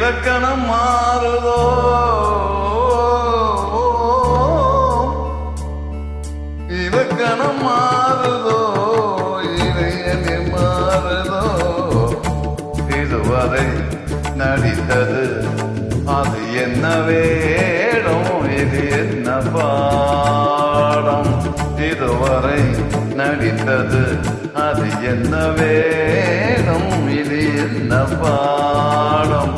இலக்கணம் மாறுதோ இலக்கணம் மாறுதோ இறையனே மாறுதோ இதுவரை நடித்தது அது என்ன வேடம் இது என்ன பாடம் இதுவரை நடித்தது அது என்ன வேடம் இது என்ன பாடம்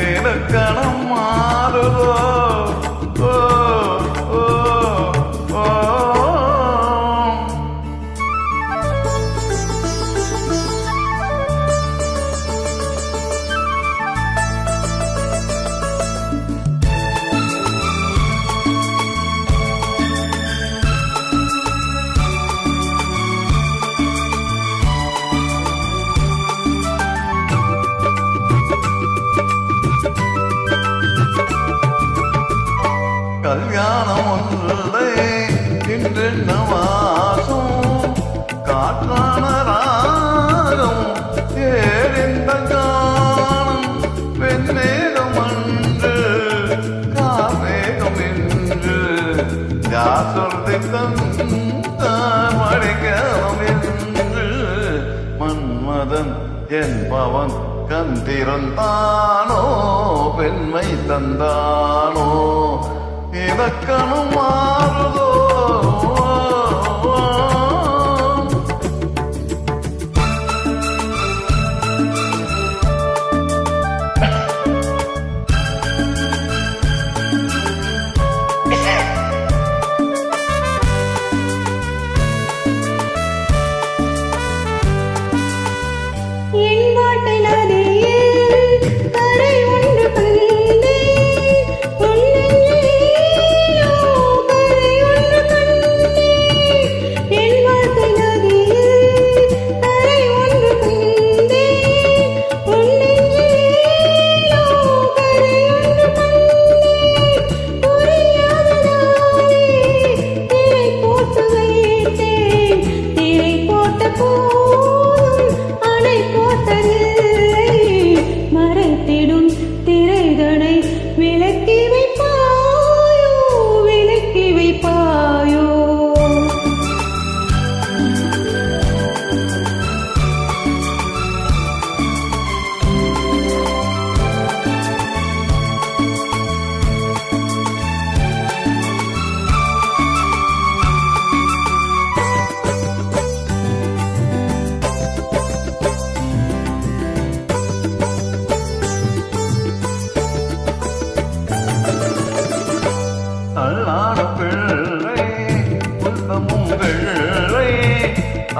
இலக்கணம் மாறுதோ கல்யாணம் ஒன்றை இன்று நவாசம் காற்றான ராகம் ஏறிந்த காலம் பெண்ணேகம் அன்று காமேகம் என்று யாசொல்தி தந்தான் மழைக்காலம் என்று மன்மதன் என்பவன் கந்திருந்தானோ பெண்மை தந்தானோ இலக்கணம் மாறுதோ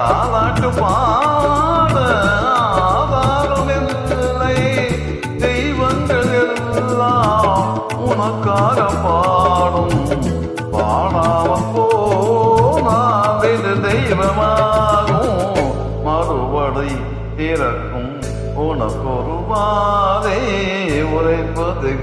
ஆலாட்டு பாட ஆதாரம் இல்லை தெய்வங்கள் எல்லாம் உனக்காக பாடும் பாடாமல் போனால் தெய்வமாகும் மறுபடி பிறக்கும் உனக்கொரு பாதை உரைப்பது